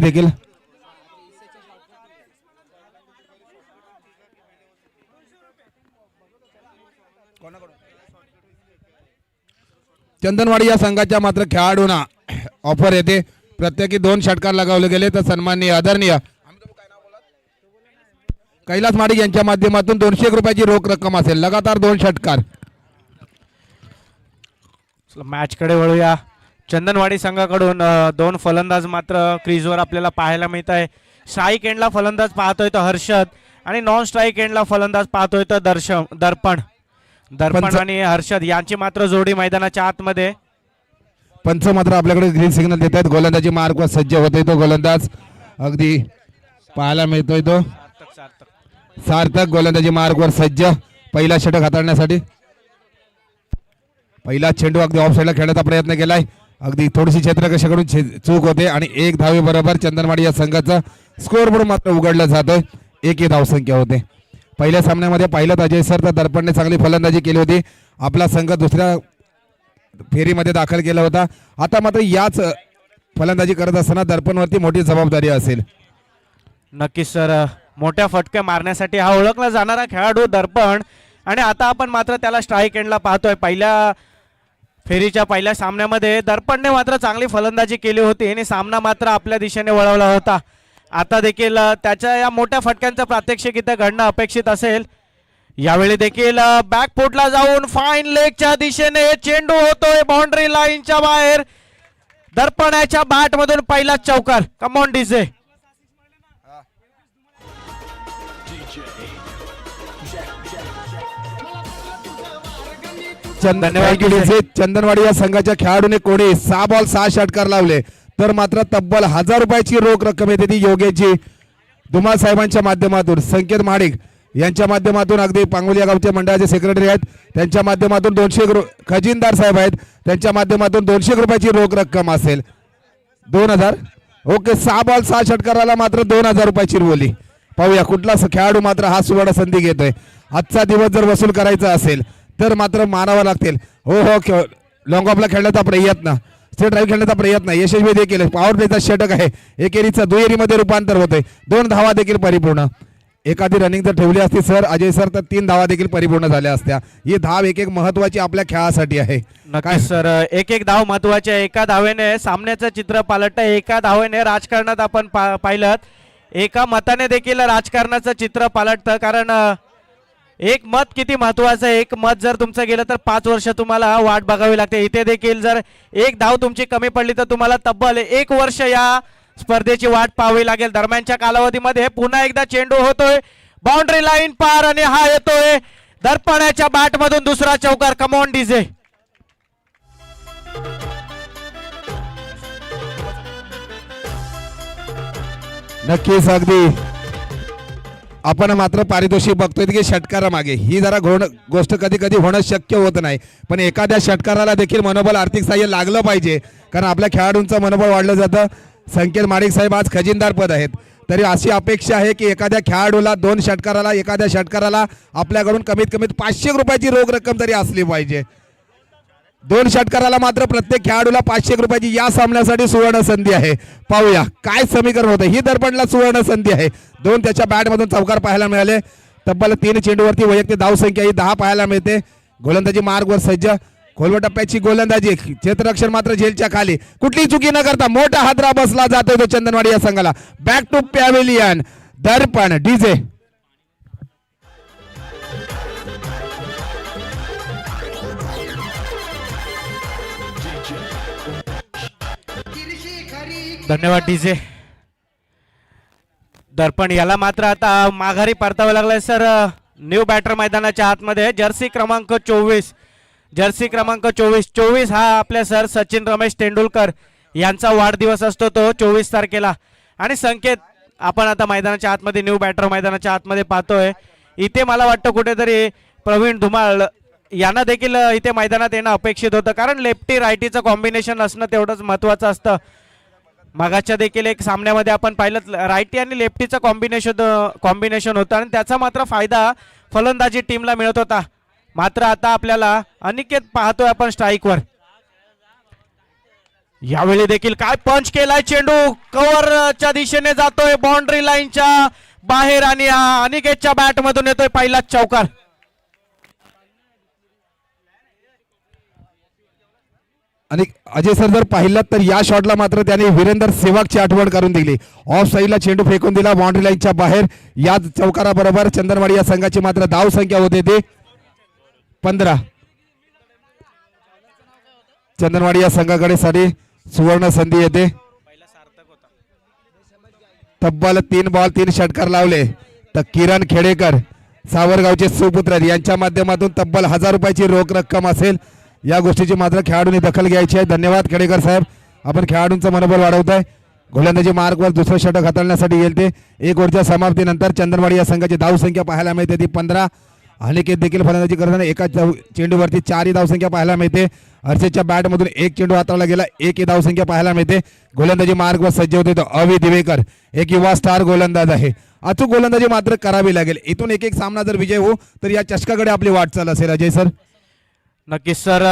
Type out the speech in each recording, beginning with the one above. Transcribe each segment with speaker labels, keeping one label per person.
Speaker 1: देखील चंदनवाडी या संघाच्या मात्र खेळाडूंना ऑफर येते, प्रत्येकी 2 षटकार लगावले गेले तर सन्माननीय आदरणीय कैलास माडिक यांच्या माध्यमातून 200 रुपयाची रोख रक्कम असेल, लगातार 2 षटकार.
Speaker 2: मॅच कडे वळूया. चंदनवाडी संघाकडून 2 फलंदाज मात्र क्रीजवर आपल्याला पाहायला मिळत आहे. स्ट्राईक एंडला फलंदाज पाहतोय तो हर्षद आणि नॉन स्ट्राईक एंडला फलंदाज पाहतोय तो दर्पण आणि हर्षद यांची मात्र जोडी मैदानाच्या आतमध्ये.
Speaker 1: पंच मात्र आपल्याकडे ग्रीन सिग्नल देत आहेत. गोलंदाजी मार्कवर सज्ज होतोय तो गोलंदाज, अगदी पाहायला मिळतोय तो सार्थक गोलंदाजी मार्कवर सज्ज पहिला षटक हाताळण्यासाठी. पहिला चेंडू अगदी ऑफ साईडला खेळण्याचा प्रयत्न केलाय, अगदी थोडीशी क्षेत्ररक्षकाकडून चूक होते आणि 1 धावे बरोबर चंदनवाडी या संघाचा स्कोअरबोर्ड मात्र उघडला जातोय. 1 धावसंख्या होते. पहिल्या सामन्यामध्ये पाहिलं अजय सर तर दर्पणने चांगली फलंदाजी केली होती, आपला संघ दुसऱ्या फेरीमध्ये दाखल केला होता. आता मात्र याच फलंदाजी करत असताना दर्पणवरती मोठी जबाबदारी असेल.
Speaker 2: नक्कीच सर, मोठ्या फटके मारण्यासाठी हा ओळखला जाणारा खेळाडू दर्पण आणि आता आपण मात्र त्याला स्ट्राईक एंडला पाहतोय. पहिल्या फेरीच्या पहिल्या सामन्यामध्ये दर्पणने मात्र चांगली फलंदाजी केली होती आणि सामना मात्र आपल्या दिशेने वळवला होता. आता देखील त्याच्या या मोठ्या फटक्यांचं प्रात्यक्षिक इथं घडणं अपेक्षित असेल. यावेळी देखील बॅकफुटला जाऊन फाईन लेगच्या दिशेने चेंडू होतोय बाउंड्री लाईनच्या बाहेर. दर्पणाच्या बॅट मधून पहिला चौकार. Come on DJ.
Speaker 1: चंदनवाडी या संघाच्या खेळाडूने कोणी 6 बॉल 6 षटकार लावले तर मात्र तब्बल 1000 रुपयाची रोख रक्कम येते. ती योगेशजी धुमाळ साहेबांच्या माध्यमातून, संकेत महाडिक यांच्या माध्यमातून, अगदी पांगोली या गावच्या मंडळाचे सेक्रेटरी आहेत त्यांच्या माध्यमातून 200 खजिनदार साहेब आहेत त्यांच्या माध्यमातून 200 रुपयाची रोख रक्कम असेल. 2000 ओके. 6 बॉल 6 षटकाराला मात्र 2000 रुपयाची बोली. पाहूया कुठला खेळाडू मात्र हा सुवर्ण संधी घेतोय. आजचा दिवस जर वसूल करायचा असेल तर मात्र मानावं लागतील. हो हो, लॉंग ऑफला खेळण्याचा प्रयत्न, स्ट्रेट ड्राईव्ह खेळण्याचा प्रयत्न यशस्वी देखील. पॉवर प्लेचा षटक आहे, एकेरीचा दुहेरीमध्ये रूपांतर होतंय. 2 धावा देखील परिपूर्ण. एखादी रनिंग जर ठेवली असती सर अजय सर तर 3 धावा देखील परिपूर्ण झाल्या असत्या. ही धाव एक महत्वाची आपल्या खेळासाठी आहे.
Speaker 2: काय सर, एक धाव महत्वाची आहे. एका धावेने सामन्याचं चित्र पालटतं. एका धावेने राजकारणात आपण पाहिलं, एका मताने देखील राजकारणाचं चित्र पालटतं. कारण एक मत किती महत्वाचं आहे. एक मत जर तुमचं गेलं तर 5 वर्ष तुम्हाला वाट बघावी लागते. इथे देखील जर एक धाव तुमची कमी पडली तर तुम्हाला तब्बल 1 वर्ष या स्पर्धेची वाट पाहावी लागेल. दरम्यानच्या कालावधीमध्ये पुन्हा एकदा चेंडू होतोय बाउंड्री लाईन पार आणि हा येतोय दर्पणाच्या बॅट मधून दुसरा चौकार. Come on DJ.
Speaker 1: नक्कीच, अगदी आपण मात्र पारितोषिक बघतोय की षटकारामागे ही जरा गोष्ट कधी कधी होणं शक्य होत नाही, पण एखाद्या षटकाराला देखील मनोबल आर्थिक सहाय्य लागलं पाहिजे कारण आपल्या खेळाडूंचं मनोबल वाढलं जातं. संकेत माडिक साहेब आज खजिनदार पद आहेत, तरी अशी अपेक्षा आहे की एखाद्या खेळाडूला 2 षटकाराला एखाद्या षटकाराला आपल्याकडून कमीत कमी 500 रुपयाची रोख रक्कम तरी असली पाहिजे. 2 षटकाराला मात्र प्रत्येक खेळाडूला 500 रुपयाची या सामन्यासाठी सुवर्ण संधी आहे. पाहूया काय समीकरण होतं. ही दर्पणला सुवर्ण संधी आहे. 2 त्याच्या बॅटमधून चौकार पाहायला मिळाले. तब्बल 3 चेंडूवरती वैयक्तिक धावसंख्या ही 10 पाहायला मिळते. गोलंदाजी मार्गवर सज्ज, खोलवर टप्प्याची गोलंदाजी, क्षेत्ररक्षण मात्र झेलच्या खाली. कुठली चुकी न करता मोठा हादरा बसला जातोय तो चंदनवाडी या संघाला. Back to pavilion. Darpan DJ.
Speaker 2: धन्यवाद डीजे. दर्पण याला मात्र आता माघारी परतावं लागलंय सर. न्यू बॅटर मैदानाच्या आतमध्ये जर्सी क्रमांक 24 हा आपल्या सर सचिन रमेश तेंडुलकर यांचा वाढदिवस असतो तो 24 तारखेला. आणि संकेत आपण आता मैदानाच्या आतमध्ये न्यू बॅटर मैदानाच्या आतमध्ये पाहतोय. इथे मला वाटतं कुठेतरी प्रवीण धुमाळ यांना देखील इथे मैदानात येणं अपेक्षित होतं कारण लेफ्टी रायटीचं कॉम्बिनेशन असणं तेवढंच महत्वाचं असतं. मागाच्या देखील एक सामन्यामध्ये आपण पाहिलं रायटी आणि लेफ्टीचं कॉम्बिनेशन होतं आणि त्याचा मात्र फायदा फलंदाजी टीमला मिळत होता. मात्र आता आपल्याला अनिकेत पाहतोय आपण स्ट्राईकवर. यावेळी देखील काय पंच केलाय चेंडू कव्हरच्या दिशेने जातोय बाउंड्री लाईनच्या बाहेर आणि अनिकेतच्या बॅट मधून येतोय पहिलाच चौकार.
Speaker 1: आणि अजय सर जर पाहिलं तर या शॉटला मात्र त्याने वीरेंद्र सेवागची आठवण करून दिली. ऑफ साईडला चेंडू फेकून दिला बाउंड्री लाईनच्या बाहेर. या चौकाराबरोबर चंदनवाडी या संघाची मात्र धाव संख्या होते ते 15. चंदनवाडी या संघाकडे साठी सुवर्ण संधी येते. तब्बल 3 बॉल 3 षटकार लावले तर किरण खेडेकर सावरगावचे सुपुत्र यांच्या माध्यमातून तब्बल 1000 रुपयाची रोख रक्कम असेल. या गोष्टीची मात्र खेळाडूंनी दखल घ्यायची आहे. धन्यवाद खेडेकर साहेब, आपण खेळाडूंचं मनोबल वाढवताय. गोलंदाजी मार्गवर दुसरं षटक हाताळण्यासाठी येईल ते. 1 ओव्हरच्या समाप्तीनंतर चंदनवाडी या संघाची धाव संख्या पाहायला मिळते ती 15. अनिकेत देखील फलंदाजी करताना एका चेंडूवरती 4 धावसंख्या पाहायला मिळते. हर्षदच्या बॅटमधून 1 चेंडू हाताळला गेला, 1 धावसंख्या पाहायला मिळते. गोलंदाजी मार्गवर सज्ज होते तो अवि दिवेकर, एक युवा स्टार गोलंदाज आहे. अचूक गोलंदाजी मात्र करावी लागेल. इथून एक सामना जर विजय हो तर या चषकाकडे आपली वाटचाल असेल. अजय सर
Speaker 2: नक्कीच सर,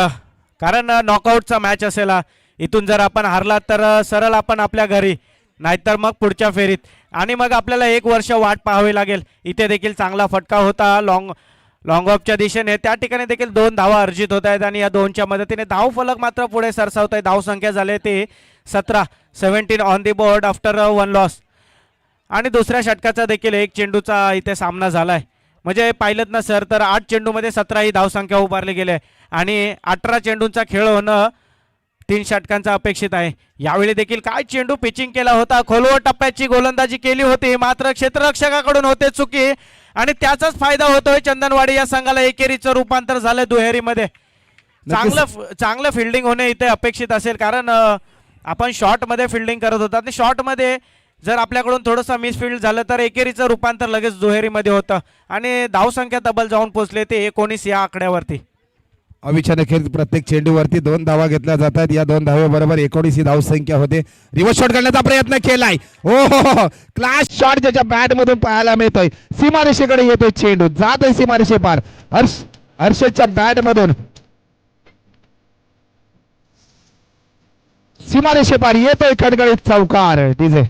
Speaker 2: कारण नॉकआउटचा मॅच असेल. इथून जर आपण हारलात तर सरळ आपण आपल्या घरी, नाहीतर मग पुढच्या फेरीत, आणि मग आपल्याला 1 वर्ष वाट पाहावी लागेल. इथे देखील चांगला फटका होता लॉंग ऑफच्या दिशेने. त्या ठिकाणी देखील 2 धावा अर्जित होत आहेत आणि या 2च्या मदतीने धाव फलक मात्र पुढे सरसावत आहे. धाव संख्या झाले ते 17 on the board after 1 loss. आणि दुसऱ्या षटकाचा देखील 1 चेंडूचा इथे सामना झालाय. म्हणजे पाहिलं ना सर तर 8 चेंडूमध्ये 17 ही धावसंख्या उभारली गेली आहे आणि 18 चेंडूंचा खेळ होणं 3 षटकांचा अपेक्षित आहे. यावेळी देखील काय चेंडू पिचिंग केला होता, खोलवर टप्प्याची गोलंदाजी केली होती, मात्र क्षेत्ररक्षकाकडून होते चुकी आणि त्याचाच फायदा होतोय. चंदनवाडी या संघाला एकेरीचं रूपांतर झालंय दुहेरीमध्ये. चांगलं फिल्डिंग होणे इथे अपेक्षित असेल, कारण आपण शॉर्टमध्ये फिल्डिंग करत होता आणि शॉर्टमध्ये जर आपल्याकडून थोडंसं मिसफिल्ड झालं तर एकेरीचं रूपांतर लगेच दुहेरीमध्ये होतं आणि धावसंख्या तब्बल जाऊन पोहोचले ते 19 या आकड्यावरती.
Speaker 1: अविच्छेद खेळ प्रत्येक चेंडूवरती 2 धावा घेतल्या जातात. या 2 धावेबरोबर 19 ही धावसंख्या होते. रिव्हर्स शॉट करण्याचा प्रयत्न केलाय. हो, क्लास शॉट ज्याच्या बॅट मधून पाहायला मिळतोय. सीमारेषेकडे येतोय चेंडू, जातोय सीमारेषे पार. हर्षदच्या बॅट मधून सीमारेषे पार येतोय खडखडीत चौकार. डीजे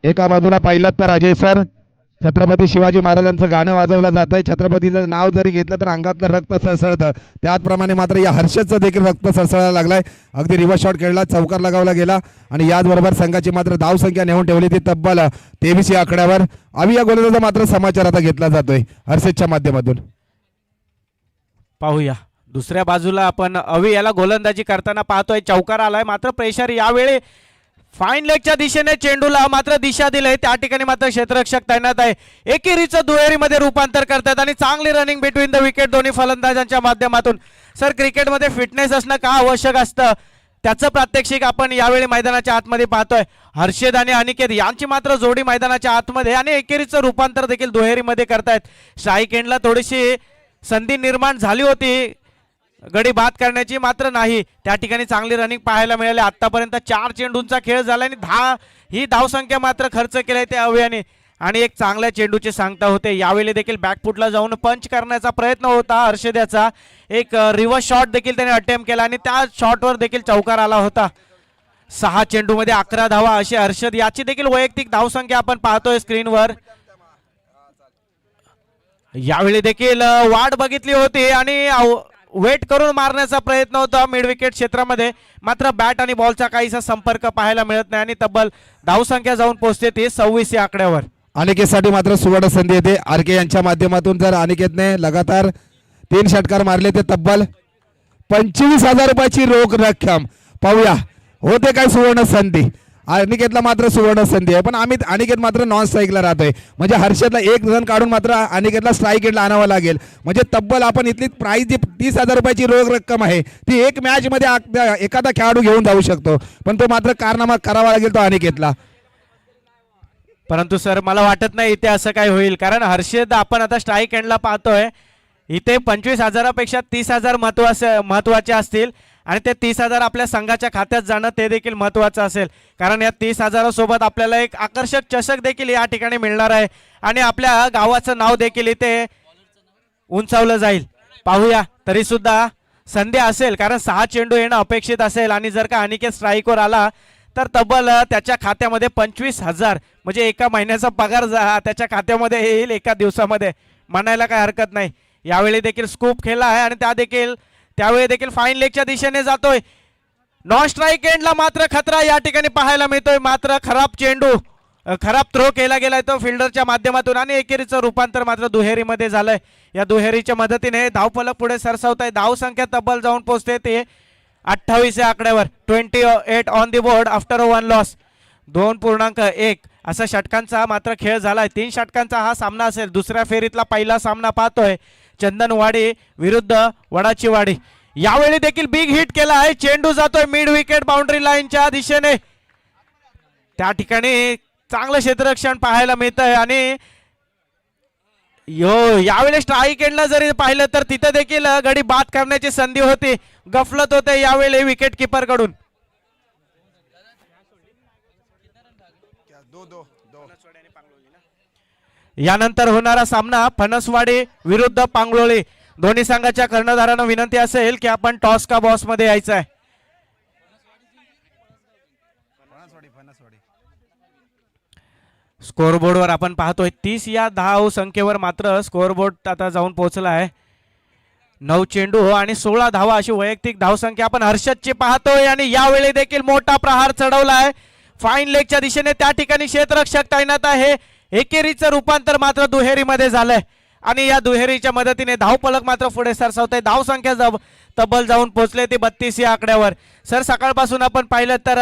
Speaker 1: एका बाजूला पाहिलं तर अजय सर छत्रपती शिवाजी महाराजांचं गाणं वाजवलं जात आहे. छत्रपतीचं नाव जरी घेतलं तर अंगातलं रक्त सळसळतं. त्याचप्रमाणे मात्र या हर्षदचं देखील रक्त सळसळायला लागलाय. अगदी रिव्हर्स शॉट खेळला, चौकार लगावला गेला आणि याचबरोबर संघाची मात्र धाव संख्या नेऊन ठेवली ती तब्बल 23 या आकड्यावर. आम्ही या गोलंदाजाचा मात्र समाचार आता घेतला जातोय हर्षदच्या माध्यमातून.
Speaker 2: पाहूया दुसऱ्या बाजूला आपण अवि याला गोलंदाजी करताना पाहतोय. चौकार आलाय, मात्र प्रेशर यावेळी फाईन लेगच्या दिशेने चेंडूला मात्र दिशा दिली. त्या ठिकाणी मात्र क्षेत्ररक्षक तैनात आहे. एकेरीचं दुहेरीमध्ये रूपांतर करतात आणि चांगली रनिंग बिटवीन द विकेट दोन्ही फलंदाजांच्या माध्यमातून. सर, क्रिकेटमध्ये फिटनेस असणं का आवश्यक असतं त्याचं प्रात्यक्षिक आपण यावेळी मैदानाच्या आतमध्ये पाहतोय. हर्षद आणि अनिकेत यांची मात्र जोडी मैदानाच्या आतमध्ये आणि एकेरीचं रूपांतर देखील दुहेरीमध्ये करतायत. स्ट्राईक एंडला थोडीशी संधी निर्माण झाली होती गडी बाद करण्याची, मात्र नाही. त्या ठिकाणी चांगली रनिंग पाहायला मिळाली. आतापर्यंत 4 चेंडूंचा खेळ झाला आणि ही धावसंख्या मात्र खर्च केली त्या अवयाने आणि एक चांगल्या चेंडूची सांगता होते. यावेळी देखील बॅकफुटला जाऊन पंच करण्याचा प्रयत्न होता हर्षद्याचा. एक रिव्हर्स शॉट देखील त्याने अटेम्प्ट केला आणि त्या शॉटवर देखील चौकार आला होता. 6 चेंडूमध्ये 11 धावा अशी हर्षद याची देखील वैयक्तिक धावसंख्या आपण पाहतोय स्क्रीनवर. यावेळी देखील वाट बघितली होती आणि वेट करून मारण्याचा प्रयत्न होता मिड विकेट क्षेत्रामध्ये, मात्र बॅट आणि बॉलचा काहीसा संपर्क पाहायला मिळत नाही आणि तब्बल धावसंख्या जाऊन पोहोचते ती 26 या आकड्यावर.
Speaker 1: अनिकेतसाठी मात्र सुवर्ण संधी येते. आरके यांच्या माध्यमातून जर अनिकेतने लगातार 3 षटकार मारले ते तब्बल 25,000 रुपयाची रोख रक्कम. पाहूया होते काय सुवर्ण संधी. अनिकेतला मात्र सुवर्ण संधी आहे, पण अनिकेत मात्र नॉन स्ट्राईकला राहतोय. म्हणजे हर्षदला 1 रन काढून मात्र अनिकेतला स्ट्राईक एंडला आणावं लागेल. म्हणजे तब्बल आपण इथली प्राइस जी 30,000 रुपयाची रोख रक्कम आहे ती 1 मॅच मध्ये एखादा खेळाडू घेऊन जाऊ शकतो, पण तो मात्र कारनामा करावा लागेल तो अनिकेतला.
Speaker 2: परंतु सर, मला वाटत नाही इथे असं काय होईल, कारण हर्षद आपण आता स्ट्राईक एंडला पाहतोय. इथे 25,000पेक्षा 30,000 महत्वाचे असतील आणि ते 30,000 आपल्या संघाच्या खात्यात जाणं ते देखील महत्त्वाचं असेल, कारण या 30,000सोबत आपल्याला एक आकर्षक चषक देखील या ठिकाणी मिळणार आहे आणि आपल्या गावाचं नाव देखील इथे उंचावलं जाईल. पाहूया, तरी सुद्धा संधी असेल, कारण 6 चेंडू येणं अपेक्षित असेल आणि जर का अनिकेत स्ट्राईकवर आला तर तब्बल त्याच्या खात्यामध्ये 25,000 म्हणजे एका महिन्याचा पगार त्याच्या खात्यामध्ये येईल एका दिवसामध्ये, म्हणायला काय हरकत नाही. यावेळी देखील स्कूप खेळला आहे आणि त्यावेळी देखील फाईन लेगच्या दिशेने जातोय. नॉन स्ट्राईक एंडला मात्र खतरा या ठिकाणी पाहायला मिळतोय, मात्र खराब थ्रो केला गेलाय तो फिल्डरच्या माध्यमातून आणि एकेरीचं रूपांतर मात्र दुहेरीमध्ये झालंय. या दुहेरीच्या मदतीने धावफलक पुढे सरसावत आहे. धाव संख्या तब्बल जाऊन पोहोचते ते 28 या आकड्यावर. 28 on the board after 1 loss. 2.1 असा षटकांचा मात्र खेळ झालाय. 3 षटकांचा हा सामना असेल. दुसऱ्या फेरीतला पहिला सामना पाहतोय चंदनवाडी विरुद्ध वडाची वाडी. यावेळी देखील बिग हिट केला आहे. चेंडू जातोय मिड विकेट बाउंड्री लाईनच्या दिशेने. त्या ठिकाणी चांगलं क्षेत्ररक्षण पाहायला मिळतंय आणि यावेळी स्ट्राईक एंडला जरी पाहिलं तर तिथे देखील गडी बाद करण्याची संधी होती. गफलत होते यावेळी विकेट किपर कडून. यानंतर होणारा सामना फणसवाडी विरुद्ध पांगलोळी. दोन्ही संघाच्या कर्णधारांना विनंती असेल की आपण टॉस का बॉस मध्ये यायचं आहे. स्कोअरबोर्डवर आपण पाहतोय 30 या धाव संख्येवर मात्र स्कोअरबोर्ड आता जाऊन पोहोचला आहे. 9 चेंडू आणि 16 धावा अशी वैयक्तिक धावसंख्या आपण हर्षदची पाहतोय आणि यावेळी देखील मोठा प्रहार चढवला आहे फाईन लेगच्या दिशेने. त्या ठिकाणी क्षेत्ररक्षक तैनात आहे. एकेरीचं रूपांतर मात्र दुहेरीमध्ये झालंय आणि या दुहेरीच्या मदतीने धावफलक मात्र पुढे सरसावत आहे. धावसंख्या तब्बल जाऊन पोहोचले ते 32 या आकड्यावर. सर, सकाळपासून आपण पाहिलं तर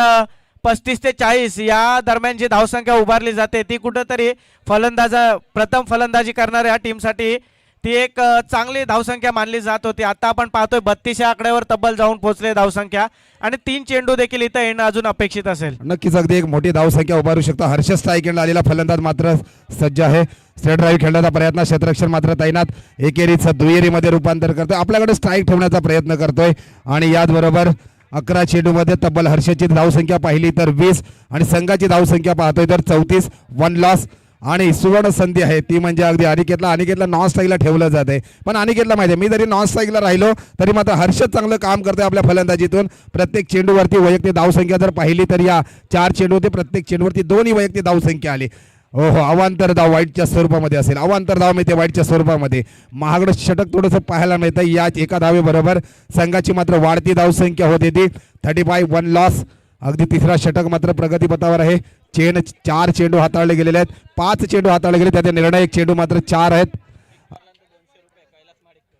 Speaker 2: 35 ते 40 या दरम्यान जी धावसंख्या उभारली जाते ती कुठंतरी प्रथम फलंदाजी करणाऱ्या टीमसाठी ती एक चांगली धावसंख्या मानली जात होती. आता आपण पाहतोय 32 या आकड्यावर तब्बल जाऊन पोहोचले धावसंख्या आणि 3 चेंडू देखील इथं येणं अजून अपेक्षित असेल.
Speaker 1: नक्कीच अगदी एक मोठी धावसंख्या उभारू शकतो. हर्षद स्ट्राईक एंडला आलेला फलंदाज मात्र सज्ज आहे. स्ट्रेट ड्राईव्ह खेळण्याचा प्रयत्न, क्षेत्ररक्षण मात्र तैनात. एकेरीचं दुहेरीमध्ये रूपांतर करतोय. आपल्याकडे स्ट्राईक ठेवण्याचा प्रयत्न करतोय आणि याचबरोबर 11 चेंडूमध्ये तब्बल हर्षदची धावसंख्या पाहिली तर 20 आणि संघाची धावसंख्या पाहतोय तर 34. 1 लॉस आणि सुवर्ण संधी आहे ती म्हणजे अगदी अनिकेतला नॉन स्ट्राईकला ठेवलं जात आहे. पण अनिकेतला माहिती आहे, मी जरी नॉन स्ट्राईकला राहिलो तरी मात्र हर्षद चांगलं काम करतोय आपल्या फलंदाजीतून. प्रत्येक चेंडूवरती वैयक्तिक धावसंख्या जर पाहिली तर या 4 चेंडू होते, प्रत्येक चेंडूवरती 2 वैयक्तिक धावसंख्या आली. हो, अवांतर धाव वाईटच्या स्वरूपामध्ये असेल. अवांतर धाव मिळते वाईटच्या स्वरूपामध्ये. महागडं षटक थोडंसं पाहायला मिळतं. या एका धावेबरोबर संघाची मात्र वाढती धावसंख्या होते ती 35. 1 लॉस. अगदी तिसरा षटक मात्र प्रगतीपथावर आहे. 4 चेंडू हाताळले गेलेले आहेत. 5 चेंडू हाताळले गेले, त्याचे निर्णायक चेंडू मात्र 4 आहेत.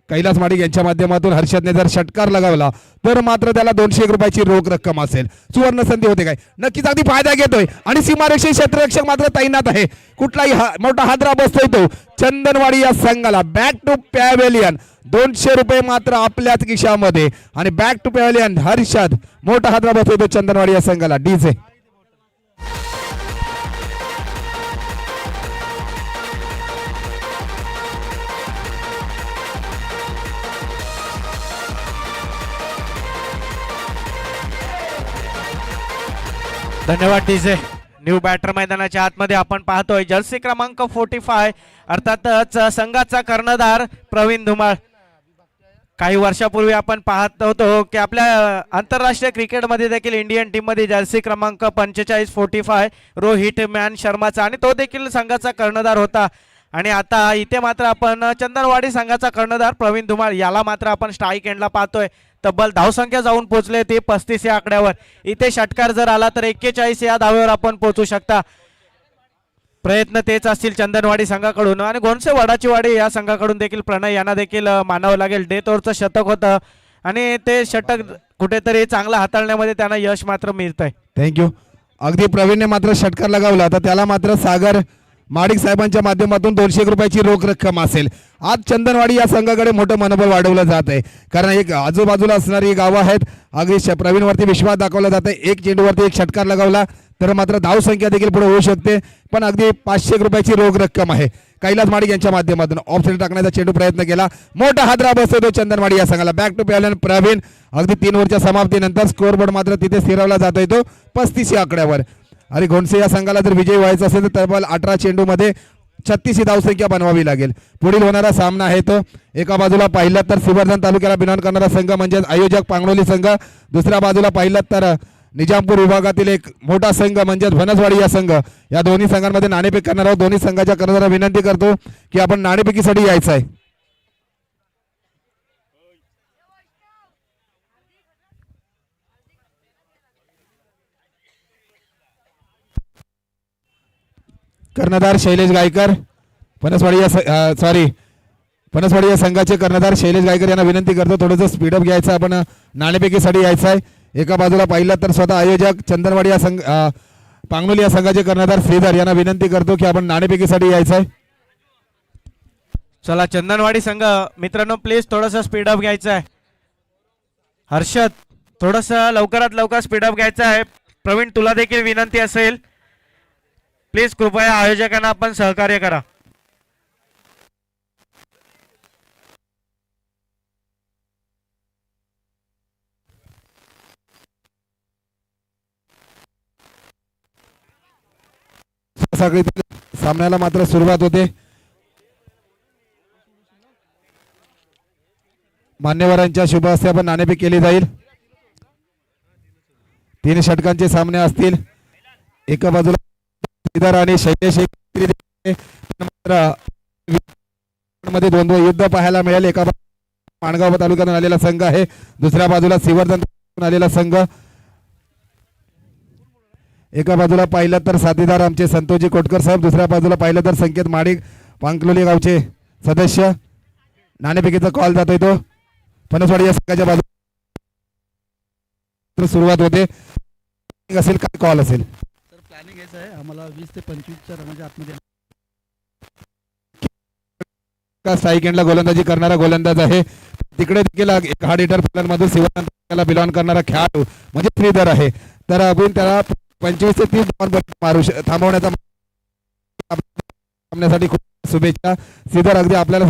Speaker 1: कैलास माडिक यांच्या माध्यमातून हर्षदने जर षटकार लगावला तर मात्र त्याला 201 रुपयाची रोख रक्कम असेल. सुवर्ण संधी होते काय, नक्कीच अगदी फायदा घेतोय आणि सीमारेषी क्षेत्ररक्षक मात्र तैनात आहे. कुठलाही मोठा हादरा बसतोय तो चंदनवाडी या संघाला. बॅक टू पॅव्हेलियन 200 रुपये मात्र आपल्याच खिशामध्ये आणि बॅक टू पॅव्हेलियन हर्षद. मोठा हादरा बसतोय तो चंदनवाडी या संघाला. डीजे
Speaker 2: धन्यवाद डीजे. न्यू बॅटर मैदानाच्या आतमध्ये आपण पाहतोय जर्सी क्रमांक 45 अर्थातच संघाचा कर्णधार प्रवीण धुमाळ. काही वर्षापूर्वी आपण पाहत होतो की आपल्या आंतरराष्ट्रीय क्रिकेटमध्ये देखील इंडियन टीममध्ये जर्सी क्रमांक 45 रोहित मॅन शर्माचा आणि तो देखील संघाचा कर्णधार होता. आणि आता इथे मात्र आपण चंदनवाडी संघाचा कर्णधार प्रवीण धुमाळ याला मात्र आपण स्ट्राईक एंडला पाहतोय. तब्बल धावसंख्या जाऊन पोहोचले ते 35 या आकड्यावर. इथे षटकार जर आला तर 41 या धावेवर आपण पोहोचू शकता. प्रयत्न तेच असतील चंदनवाडी संघाकडून आणि गोंडसे वडाची वाडी या संघाकडून देखील प्रणय यांना देखील मानावं लागेल. डेथ ओव्हरचं शतक होतं आणि ते षटक कुठेतरी चांगलं हाताळण्यामध्ये त्यांना यश मात्र मिळतंय.
Speaker 1: थँक्यू. अगदी प्रवीणने मात्र षटकार लगावला तर त्याला मात्र सागर माडिक साहेबांच्या माध्यमातून 201 रुपयाची रोख रक्कम असेल. आज चंदनवाडी या संघाकडे मोठं मनोबल वाढवलं जात आहे कारण एक आजूबाजूला असणारी गावं आहेत. अगदी प्रवीणवरती विश्वास दाखवला जात आहे. 1 चेंडूवरती 1 षटकार लगावला तर मात्र धाव संख्या देखील पुढे होऊ शकते. पण अगदी 500 रुपयाची रोख रक्कम आहे. कैलास माडिक यांच्या माध्यमातून ऑफ साइड टाकण्याचा चेंडू प्रयत्न केला. मोठा हादरा बसतो चंदनवाडी या संघाला. Back to pavilion Praveen. अगदी 3 ओव्हरच्या समाप्तीनंतर स्कोअर बोर्ड मात्र तिथे स्थिरावला जातो येतो 35 या आकड्यावर. आणि घोणसे या संघाला जर विजयी व्हायचा असेल तर तब्बल 18 चेंडूमध्ये 36 ही धावसंख्या बनवावी लागेल. पुढील होणारा सामना आहे तो एका बाजूला पाहिलं तर श्रीवर्धन तालुक्याला बिनॉन करणारा संघ म्हणजे आयोजक पांगलोली संघ, दुसऱ्या बाजूला पाहिलं तर निजामपूर विभागातील एक मोठा संघ म्हणजे फणसवाडी या संघ. या दोन्ही संघांमध्ये नाणेफेक करणार आहोत. दोन्ही संघाच्या कर्णधाराला विनंती करतो की आपण नाणेफेकीसाठी यायचं आहे. कर्णधार शैलेश गायकर फणसवाडी या फणसवाडी या संघाचे कर्णधार शैलेश गायकर यांना विनंती करतो थोडंसं स्पीडअप घ्यायचं. आपण नाणेफेकीसाठी यायचं आहे. एका बाजूला पाहिलं तर स्वतः आयोजक चंदनवाडी या संघ पांगलोली या संघाचे कर्णधार श्रीधर यांना विनंती करतो की आपण नाणेफेकीसाठी यायचं आहे.
Speaker 2: चला चंदनवाडी संघ मित्रांनो प्लीज थोडंसं स्पीडअप घ्यायचं आहे. हर्षद थोडंसं लवकरात लवकर स्पीडअप घ्यायचं आहे. प्रवीण तुला देखील विनंती असेल प्लीज कृपया आयोजकांना आपण सहकार्य करा.
Speaker 1: सामन्याला मात्र सुरुवात होते. मान्यवरांच्या शुभ हस्ते आपण नाणेफेक केली जाईल. 3 षटकांचे सामने असतील. एका बाजूला श्रीधर आणि शैलेश मध्ये द्वंद्व युद्ध पाहायला मिळेल. एका माणगाव तालुक्यातून आलेला संघ आहे, दुसऱ्या बाजूला श्रीवर्धन आलेला संघ. एका बाजूला पाहिलं तर साथीदार आमचे संतोषजी कोटकर साहेब, दुसऱ्या बाजूला पाहिलं तर संकेत माडिक पांकलोली गावचे सदस्य. नाणेफेकीचा कॉल जातोय तो फणसवाडी या संघाच्या बाजूला सुरुवात होते. असेल काय कॉल असेल
Speaker 3: सर? प्लॅनिंग हेच आहे आम्हाला 20 ते 25च्या रनाच्या आतमध्ये.
Speaker 1: स्ट्राईक एंडला गोलंदाजी करणारा गोलंदाज आहे. तिकडे देखील एक हार्ड हिटर फलंदाज शिवानंद बिलॉंग करणारा खेळाडू म्हणजे श्रीधर आहे. तर आपण त्याला 25 ते 30 धावांपर्यंत मारू थांबवण्यासाठी खूप शुभेच्छा. श्रीधर अगदी आपल्याला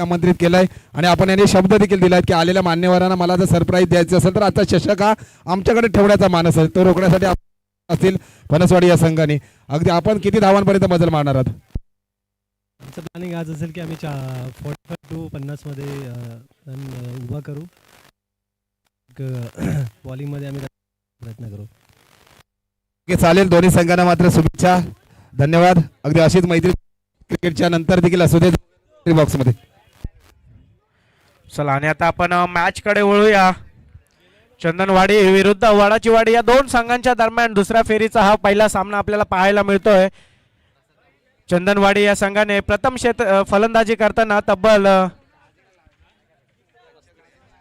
Speaker 1: आमंत्रित केलाय आणि आपण यांनी शब्द देखील दिलाय की आलेल्या मान्यवरांना मला जर सरप्राईज द्यायचं असेल तर आजचा चषक हा आमच्याकडे ठेवण्याचा मानस आहे. तो रोखण्यासाठी असतील फणसवाडी या संघाने. अगदी आपण किती धावांपर्यंत मजल मारणार आहात?
Speaker 3: आमचं प्लॅनिंग आज असेल की आम्ही 45 to 50 मध्ये रन उभा करू. बॉलिंगमध्ये आम्ही प्रयत्न करू.
Speaker 1: चालेल. दोन्ही संघांना मात्र शुभेच्छा, धन्यवाद. अगदी अशीच मैत्री क्रिकेटच्या नंतर देखील असू दे बॉक्स मध्ये.
Speaker 2: चला आणि आता आपण मॅच कडे वळूया. चंदनवाडी विरुद्ध वडाची वाडी या दोन संघांच्या दरम्यान दुसऱ्या फेरीचा हा पहिला सामना आपल्याला पाहायला मिळतोय. चंदनवाडी या संघाने प्रथम फलंदाजी करताना तब्बल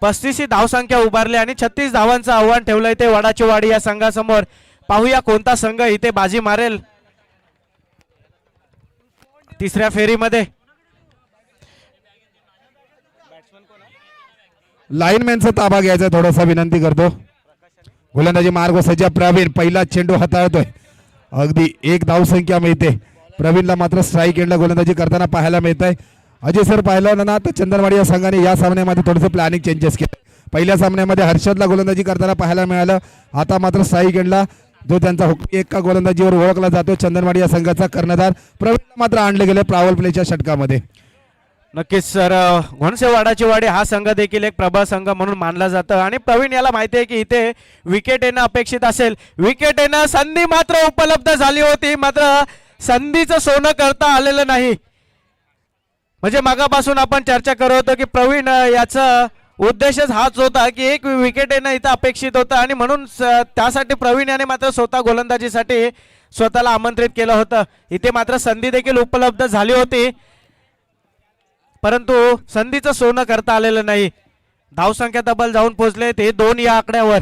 Speaker 2: 35 धावसंख्या उभारली आणि 36 धावांचं आव्हान ठेवलंय ते वडाची वाडी या संघासमोर. पाहूया कोणता संघ इथे बाजी मारेल तिसऱ्या फेरीमध्ये.
Speaker 1: लाईनमॅनचा ताबा घ्यायचा थोडासा विनंती करतो. गोलंदाजी मार्ग सज्जा प्रवीण पहिला चेंडू हाताळतोय. अगदी 1 धावसंख्या मिळते. प्रवीणला मात्र स्ट्राईक एंडला गोलंदाजी करताना पाहायला मिळत आहे. अजय सर पाहिलं ना तर चंदनवाडी या संघाने या सामन्यामध्ये थोडंसं प्लॅनिंग चेंजेस केलं. पहिल्या सामन्यामध्ये हर्षदला गोलंदाजी करताना पाहायला मिळालं. आता मात्र स्ट्राईक एंडला जो त्यांचा एका गोलंदाजीवर ओळखला जातो चंदनवाडी या संघाचा कर्णधार प्रवीणला मात्र आणले गेले प्रावल प्लेच्या षटकामध्ये.
Speaker 2: नक्कीच सर. घोणसेवाडाची वाडी हा संघ देखील एक प्रबळ संघ म्हणून मानला जातं आणि प्रवीण याला माहिती आहे की इथे विकेट येणं अपेक्षित असेल. विकेट येणं संधी मात्र उपलब्ध झाली होती, मात्र संधीचं सोनं करता आलेलं नाही. म्हणजे मागापासून आपण चर्चा करत होतो की प्रवीण याचा उद्देशच हाच होता की एक विकेट येणं इथं अपेक्षित होतं आणि म्हणून त्यासाठी प्रवीण याने मात्र स्वतः गोलंदाजीसाठी स्वतःला आमंत्रित केलं होतं. इथे मात्र संधी देखील उपलब्ध झाली होती परंतु संधीचं सोनं करता आलेलं नाही. धावसंख्या तब्बल जाऊन पोहोचले ते 2 या आकड्यावर.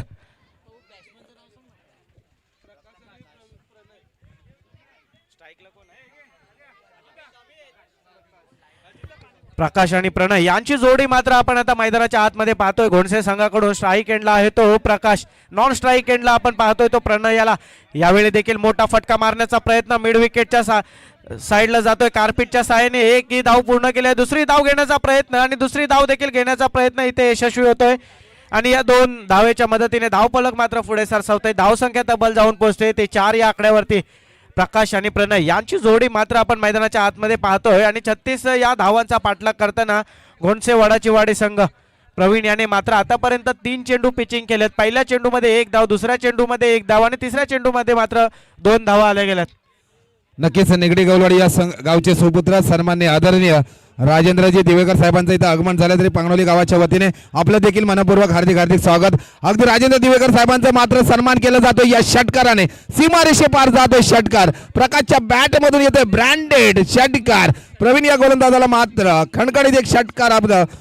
Speaker 2: प्रकाश आणि प्रणय यांची जोडी मात्र आपण आता मैदानाच्या आतमध्ये पाहतोय. घोणसे संघाकडून स्ट्राईक एंडला आहे तो प्रकाश, नॉन स्ट्राईक एंडला आपण पाहतोय तो प्रणय. याला यावेळी देखील मोठा फटका मारण्याचा प्रयत्न मिड विकेटच्या साईडला जातोय. कार्पिटच्या सहाय्याने एक ही धाव पूर्ण केली आहे. दुसरी धाव घेण्याचा प्रयत्न आणि दुसरी धाव देखील घेण्याचा प्रयत्न इथे यशस्वी होतोय आणि या 2 धावेच्या मदतीने धावफलक मात्र पुढे सरसावतोय. धावसंख्या तब्बल जाऊन पोहोचते ते 4 या आकड्यावरती. प्रकाश आणि प्रणय यांची जोडी मात्र आपण मैदानाच्या आतमध्ये पाहतोय आणि 36 या धावांचा पाठलाग करताना घोणसे वडाचीवाडी संघ प्रवीण याने मात्र आतापर्यंत 3 चेंडू पिचिंग केलेत. पहिल्या चेंडूमध्ये 1 धाव, दुसऱ्या चेंडूमध्ये 1 धाव आणि तिसऱ्या चेंडूमध्ये मात्र 2 धावा आल्या गेल्यात.
Speaker 1: नक्कीच निगडी गवलवाडी या गावचे सुपुत्र सन्मान्य आदरणीय राजेंद्रजी दिवेकर साहेबांचं इथं आगमन झालं तरी पांगणोली गावाच्या वतीने आपलं देखील मनपूर्वक हार्दिक हार्दिक स्वागत. अगदी राजेंद्र दिवेकर साहेबांचा मात्र सन्मान केला जातो या षटकाराने. सीमारेषे पार जातोय षटकार, प्रकाशच्या बॅट मधून येतोय ब्रँडेड षटकार. प्रवीण या गोलंदाजाला मात्र खणखणीत एक षटकार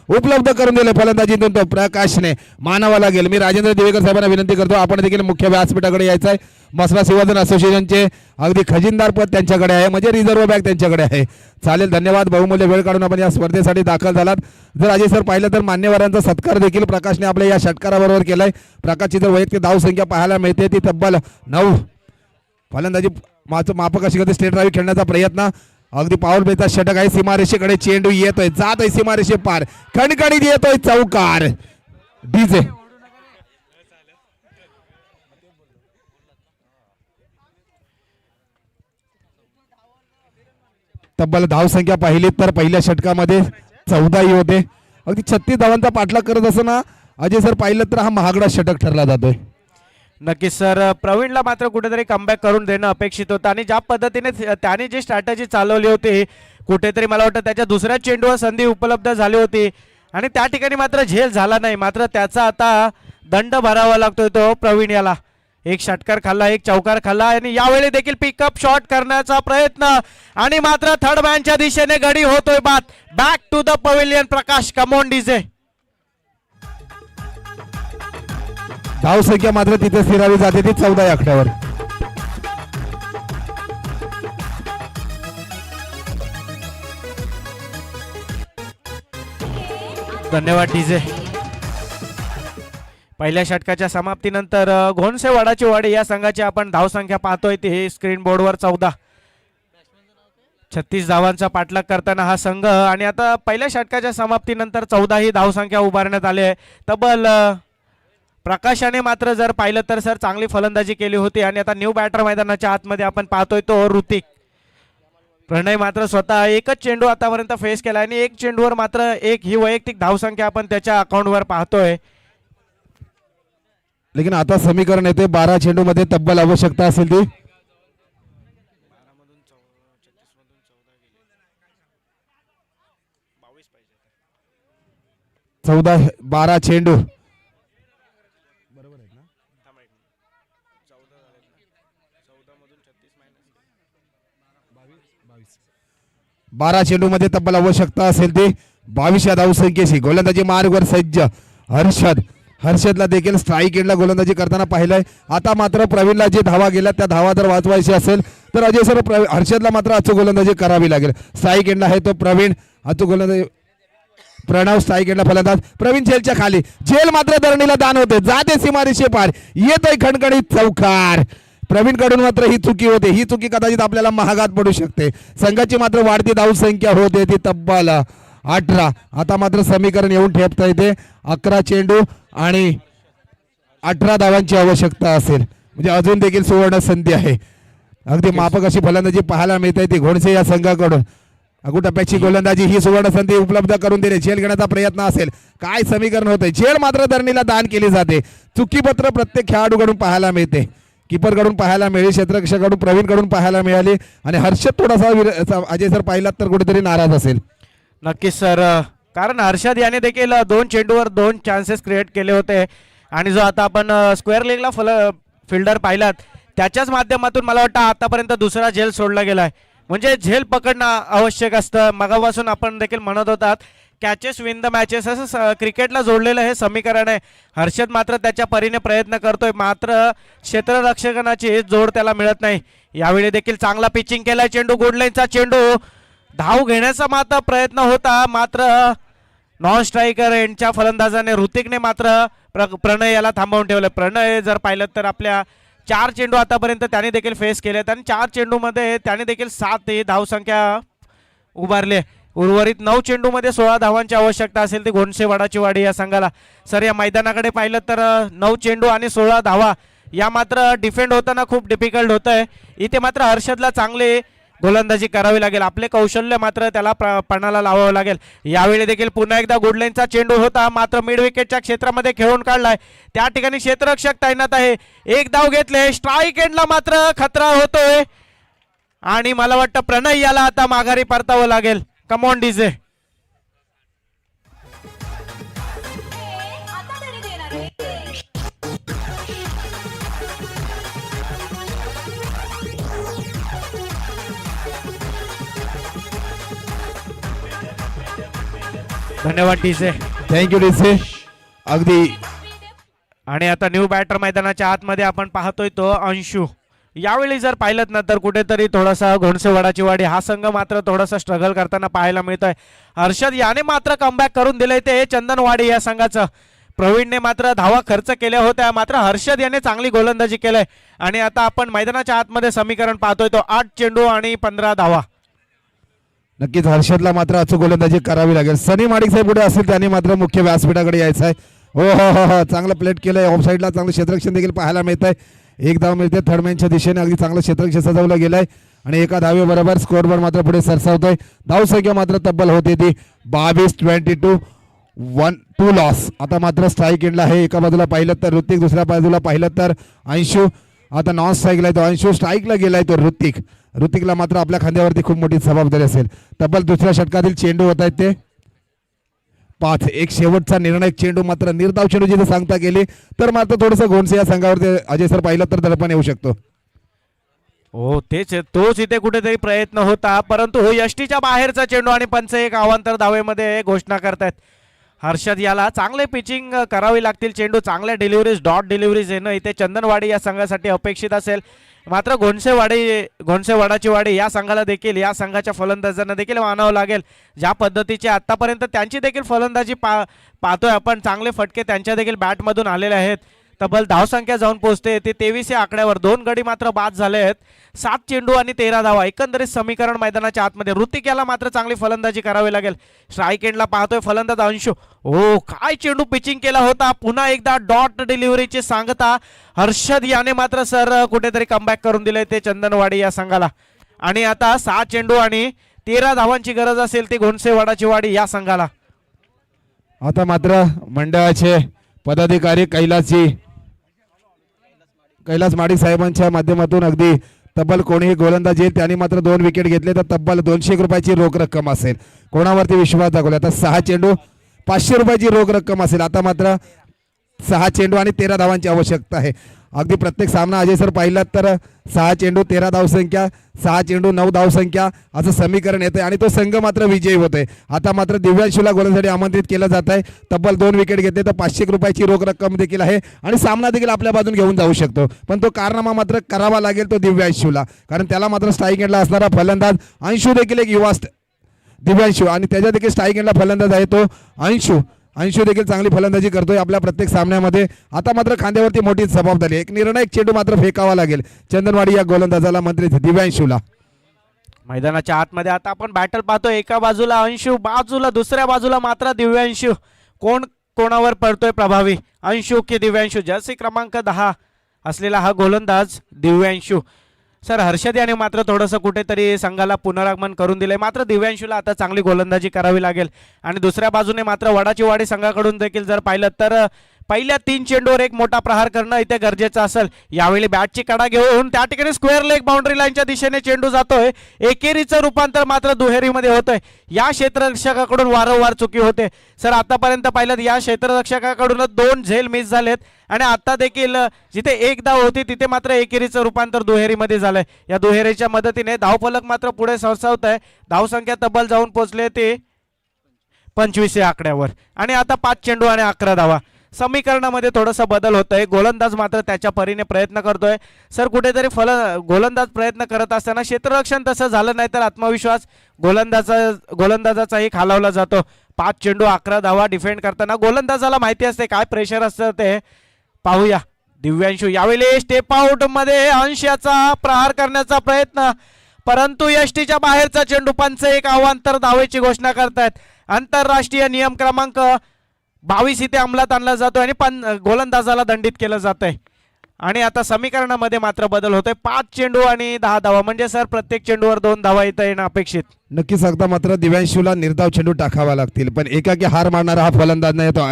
Speaker 1: उपलब्ध करून दिले फलंदाजीतून तो प्रकाशने मानावा लागेल. मी राजेंद्र दिवेकर साहेबांना विनंती करतो आपण देखील मुख्य व्यासपीठाकडे यायचं आहे. मसरा शिवधन असोसिएशनचे अगदी खजिनदार पद त्यांच्याकडे आहे, म्हणजे रिझर्व्ह बँक त्यांच्याकडे आहे. चालेल, धन्यवाद. बहुमूल्य वेळ काढून आपण या स्पर्धेसाठी दाखल झालात. जर अजय सर पाहिलं तर मान्यवरांचा सत्कार देखील प्रकाशने आपल्या या षटकाराबरोबर केलाय. प्रकाशची जर वैयक्तिक धावसंख्या पाहायला मिळते ती तब्बल 9. फलंदाजी मापक अशी करते स्टेट ड्राईव्ह खेळण्याचा प्रयत्न. अगदी पाऊल बेचा षटक आहे. सीमारेषेकडे चेंडू येतोय, जातोय सीमारेषे पार, खणखणीत येतोय चौकार. डीजे तब्बल धावसंख्या पाहिली तर पहिल्या षटकामध्ये 14 होते. अगदी 36 धावांचा पाठलाग करत असताना अजय सर पाहिलं तर हा महागडा षटक ठरला जातोय.
Speaker 2: नक्कीच सर, प्रवीणला मात्र कुठेतरी कमबॅक करून देणं अपेक्षित होतं आणि ज्या पद्धतीने त्याने जी स्ट्रॅटेजी चालवली होती कुठेतरी मला वाटतं त्याच्या दुसऱ्या चेंडूवर संधी उपलब्ध झाली होती आणि त्या ठिकाणी मात्र झेल झाला नाही. मात्र त्याचा आता दंड भरावा लागतोय तो प्रवीण याला. एक षटकार खाल्ला, एक चौकार खाल्ला आणि यावेळी देखील पिकअप शॉट करण्याचा प्रयत्न आणि मात्र थर्ड मॅनच्या दिशेने गडी होतोय बाद. Back to the pavilion Prakash, come on DJ.
Speaker 1: धावसंख्या मात्र तिथे स्थिरावी जाते ती 14 या आकड्यावर.
Speaker 2: धन्यवाद डीजे. पहिल्या षटकाच्या समाप्तीनंतर घोणसे वडाचीवाडी या संघाची आपण धावसंख्या पाहतोय ती स्क्रीन बोर्डवर 14. 36 धावांचा पाठलाग करताना हा संघ आणि आता पहिल्या षटकाच्या समाप्तीनंतर 14 ही धावसंख्या उभारण्यात आली आहे. तब्बल प्रकाशाने मात्र जर पाहिलं तर सर चांगली फलंदाजी केली होती आणि आता न्यू बॅटर मैदानाच्या आतमध्ये आपण पाहतोय तो ऋतिक. प्रणय मात्र स्वतः एकच चेंडू आतापर्यंत फेस केला आणि एक चेंडूवर मात्र एक ही वैयक्तिक धावसंख्या आपण त्याच्या अकाउंटवर पाहतोय.
Speaker 1: लेकिन आता समीकरण येते 12 चेंडू मध्ये तब्बल आवश्यकता असेल ती 12 चेंडू. 12 चेंडू मध्ये तब्बल आवश्यकता असेल ती 22 या धावसंख्येशी. गोलंदाजी मार्गवर सज्ज हर्षदला देखील स्ट्राईक एंडला गोलंदाजी करताना पाहिलंय. आता मात्र प्रवीणला जे धावा गेल्या त्या धावा जर वाचवायची असेल तर अजय सर हर्षदला मात्र अचूक गोलंदाजी करावी लागेल. स्ट्राईक एंडला आहे तो प्रवीण, अचूक गोलंदाजी प्रणव. स्ट्राईक एंडला फलंदाज प्रवीण झेलच्या खाली, झेल मात्र धरणीला दान होते, जाते सीमारेषे पार, येतोय खणखणीत चौकार. प्रवीण कडून मात्र ही चुकी होते, ही चुकी कदाचित आपल्याला महागात पडू शकते. संघाची मात्र वाढती धावसंख्या होते ती तब्बल 18. आता मात्र समीकरण येऊन ठेपता येते 11 चेंडू आणि 18 धावांची आवश्यकता असेल, म्हणजे अजून देखील सुवर्ण संधी आहे. अगदी माफक अशी फलंदाजी पाहायला मिळते ती घोणसे या संघाकडून. अगुटप्प्याची गोलंदाजी ही सुवर्ण संधी उपलब्ध करून देणे, झेल घेण्याचा प्रयत्न असेल. काय समीकरण होते, झेल मात्र धरणीला दान केली जाते. चुकीपत्र प्रत्येक खेळाडूकडून पाहायला मिळते, कीपर कडून पाहायला मिळाली, क्षेत्ररक्षकाकडून प्रवीण कडून पाहायला मिळाली आणि हर्षद थोडासा अजय सर पाहिलात तर कुठेतरी नाराज असेल.
Speaker 2: नक्कीच सर, कारण हर्षद याने देखील 2 चेंडूवर 2 चान्सेस क्रिएट केले होते आणि जो आता आपण स्क्वेअर लेगला फिल्डर पाहिलात त्याच्याच माध्यमातून मला वाटतं आतापर्यंत दुसरा झेल सोडला गेलाय. म्हणजे झेल पकडणं आवश्यक असतं. मगापासून आपण देखील म्हणत होतात कॅचेस विन द मॅचेस, असं क्रिकेटला जोडलेलं हे समीकरण आहे. हर्षद मात्र त्याच्या परीने प्रयत्न करतोय, मात्र क्षेत्ररक्षकाची जोड त्याला मिळत नाही. यावेळी देखील चांगला पिचिंग केलाय, चेंडू गुडलाईनचा चेंडू धाव घेण्याचा मात्र प्रयत्न होता, मात्र नॉन स्ट्रायकर यांच्या फलंदाजाने ऋतिकने मात्र प्रणय याला थांबवून ठेवलं. प्रणय जर पाहिलं तर आपल्या 4 चेंडू आतापर्यंत त्याने देखील फेस केलेत आणि 4 चेंडूमध्ये त्याने देखील 7 ही धावसंख्या उभारली. उर्वरित 9 चेंडूमध्ये 16 धावांची आवश्यकता असेल ती घोणसेवाडाची वाडी या संघाला. सर या मैदानाकडे पाहिलं तर 9 चेंडू आणि 16 धावा या मात्र डिफेंड होताना खूप डिफिकल्ट होत आहे. इथे मात्र हर्षदला चांगले गोलंदाजी करावी लागेल, आपले कौशल्य मात्र त्याला पणाला लावावं लागेल. यावेळी देखील पुन्हा एकदा गुडलेनचा चेंडू होता, मात्र मिड विकेटच्या क्षेत्रामध्ये खेळून काढलाय. त्या ठिकाणी क्षेत्ररक्षक तैनात आहे. एक धाव घेतले, स्ट्राईक एंडला मात्र खतरा होतोय आणि मला वाटतं प्रणय याला आता माघारी परतावं लागेल. Come on DJ. धन्यवाद डीजे.
Speaker 1: Thank you DJ. अगदी
Speaker 2: आणि आता न्यू बॅटर मैदानाच्या आतमध्ये आपण पाहतोय तो अंशू. यावेळी जर पाहिलं ना तर कुठेतरी थोडासा घोणसेवाडाची वाडी हा संघ मात्र थोडासा स्ट्रगल करताना पाहायला मिळतोय. हर्षद याने मात्र कमबॅक करून दिलंय ते चंदनवाडी या संघाचं. प्रवीणने मात्र धावा खर्च केल्या होत्या, मात्र हर्षद याने चांगली गोलंदाजी केलंय आणि आता आपण मैदानाच्या आतमध्ये समीकरण पाहतोय तो 8 चेंडू आणि 15 धावा.
Speaker 1: नक्कीच हर्षदला मात्र अचूक गोलंदाजी करावी लागेल. सनी माडिक साहेब पुढे असेल त्यांनी मात्र मुख्य व्यासपीठाकडे यायचं आहे. हो हो हो हो चांगलं प्लेट केलंय. ऑफ साईडला चांगलं क्षेत्ररक्षण देखील पाहायला मिळत आहे. एक धाव मिळते थर्डमॅनच्या दिशेने. अगदी चांगलं क्षेत्ररक्षण सजवलं गेलंय आणि एका धावेबरोबर स्कोअरवर मात्र पुढे सरसावतोय. धावसंख्या मात्र तब्बल होते ती 22-22 1-2 लॉस. आता मात्र स्ट्राईक एंडला आहे. एका बाजूला पाहिलं तर ऋतिक, दुसऱ्या बाजूला पाहिलं तर अंशू. आता नॉन स्ट्राईकला तो अंशू, स्ट्राईकला गेलाय तो ऋतिक. ऋतिकला मात्र आपल्या खांद्यावरती खूप मोठी जबाबदारी असेल. तब्बल दुसऱ्या षटकातील चेंडू होत आहेत ते 5. एक शेवटचा निर्णायक चेंडू मात्र निर्धाव चेंडू जिथे सांगता गेली तर मात्र थोडंसं घोणसे या संघावरती अजय सर पाहिलं तर दडपण येऊ शकतो.
Speaker 2: हो तेच, तोच इथे कुठेतरी प्रयत्न होता, परंतु यष्टीच्या बाहेरचा चेंडू आणि पंच एक अवांतर धावेमध्ये घोषणा करतायत. हर्षद याला चांगले पिचिंग करावी लागतील. चेंडू चांगल्या डिलिव्हरीज, डॉट डिलिव्हरीज येणं इथे चंदनवाडी या संघासाठी अपेक्षित असेल. मात्र घोणसेवाडाची वाडी या संघाला देखील, या संघाच्या फलंदाजांना देखील मानावं लागेल. ज्या पद्धतीचे आतापर्यंत त्यांची देखील फलंदाजी पाहतोय आपण, चांगले फटके त्यांच्या देखील बॅटमधून आलेले आहेत. तब्बल धावसंख्या जाऊन पोहोचते ते 23 या आकड्यावर. 2 गडी मात्र बाद झाले आहेत. 7 चेंडू आणि 13 धावा. एकंदरीत समीकरण मैदानाच्या आतमध्ये. ऋतिक याला मात्र चांगली फलंदाजी करावी लागेल. स्ट्राईक एंडला पाहतोय फलंदाज अंशू. हो काय चेंडू पिचिंग केला होता. पुन्हा एकदा डॉट डिलिव्हरीची सांगता हर्षद याने मात्र सर कुठेतरी कमबॅक करून दिले ते चंदनवाडी या संघाला. आणि आता 6 चेंडू आणि 13 धावांची गरज असेल ती घोणसेवाडाची वाडी या संघाला.
Speaker 1: आता मात्र मंडळाचे पदाधिकारी कैलास माडिक साहेबांच्या माध्यमातून अगदी तब्बल कोणीही गोलंदाज येईल त्यांनी मात्र 2 विकेट घेतले तर तब्बल 200 रुपयाची रोख रक्कम असेल. कोणावरती विश्वास दाखवला. आता 6 चेंडू 500 रुपयाची रोख रक्कम असेल. आता मात्र 6 चेंडू आणि 13 धावांची आवश्यकता आहे. अगदी प्रत्येक सामना अजय सर पाहिलात तर 6 चेंडू 13 धावसंख्या, 6 चेंडू 9 धावसंख्या असं समीकरण येतंय आणि तो संघ मात्र विजयी होतोय. आता मात्र दिव्यांशूला गोलंदाजीसाठी आमंत्रित केलं जात आहे. तब्बल 2 विकेट घेतले तर 500 रुपयाची रोख रक्कम देखील आहे आणि सामना देखील आपल्या बाजून घेऊन जाऊ शकतो. पण तो कारनामा मात्र करावा लागेल तो दिव्यांशूला, कारण त्याला मात्र स्ट्राईक एंडला असणारा फलंदाज अंशू देखील एक युवा दिव्यांशू आणि त्याच्या देखील स्ट्राईक एंडला फलंदाज आहे तो अंशू देखील चांगली फलंदाजी करतोय आपल्या प्रत्येक सामन्यामध्ये. आता मात्र खांद्यावरती मोठी जबाबदारी. एक निर्णायक चेंडू मात्र फेकावा लागेल चंदनवाडी या गोलंदाजाला, मंत्रित दिव्यांशूला.
Speaker 2: मैदानाच्या आतमध्ये आता आपण बॅटल पाहतोय. एका बाजूला अंशू, दुसऱ्या बाजूला मात्र दिव्यांशू. कोण कोणावर पडतोय प्रभावी, अंशू की दिव्यांशू? जर्सी क्रमांक 10 असलेला हा गोलंदाज दिव्यांशू. सर हर्षद याने मात्र थोडंसं कुठेतरी संघाला पुनरागमन करून दिलंय. मात्र दिव्यांशूला आता चांगली गोलंदाजी करावी लागेल. आणि दुसऱ्या बाजूने मात्र वडाची वाडी संघाकडून देखील जर पाहिलं तर पहिल्या 3 चेंडूवर एक मोठा प्रहार करणं इथे गरजेचं असेल. यावेळी बॅटची कडा घेऊन त्या ठिकाणी स्क्वेअर लेग बाउंड्री लाईनच्या दिशेने चेंडू जातोय. एकेरीचं रूपांतर मात्र दुहेरीमध्ये होतंय. या क्षेत्ररक्षकाकडून वारंवार चुकी होते. सर आतापर्यंत पाहिलं या क्षेत्ररक्षकाकडूनच 2 झेल मिस झालेत आणि आता देखील जिथे 1 धाव होती तिथे मात्र एकेरीचं रूपांतर दुहेरीमध्ये झालंय. या दुहेरीच्या मदतीने धावफलक मात्र पुढे सरसावत आहे. धावसंख्या तब्बल जाऊन पोहोचले ते 25 या आकड्यावर. आणि आता 5 चेंडू आणि 11 धावा. समीकरणामध्ये थोडासा बदल होतोय. गोलंदाज मात्र त्याच्या परीने प्रयत्न करतोय. सर कुठेतरी गोलंदाज प्रयत्न करत असताना क्षेत्ररक्षण तसं झालं नाही तर आत्मविश्वास गोलंदाजाचाही खालावला जातो. 5 चेंडू 11 धावा डिफेंड करताना गोलंदाजाला माहिती असते काय प्रेशर असतं ते. पाहूया दिव्यांशू यावेळी स्टेप आउट मध्ये अंशाचा प्रहार करण्याचा प्रयत्न, परंतु यष्टीच्या बाहेरचा चेंडू. पंच एक अवांतर धावेची घोषणा करतायत. आंतरराष्ट्रीय नियम क्रमांक 22 इथे अंमलात आणला जातोय आणि गोलंदाजाला दंडित केलं जातंय. आणि आता समीकरणामध्ये मात्र बदल होतोय. 5 चेंडू आणि 10 धावा म्हणजे सर प्रत्येक चेंडूवर 2 धावा इथं येणं अपेक्षित.
Speaker 1: नक्कीच सांगता मात्र दिव्यांशूला निर्धाव चेंडू टाकावा लागतील, पण एकाकी हार मारणारा हा फलंदाज नाही तो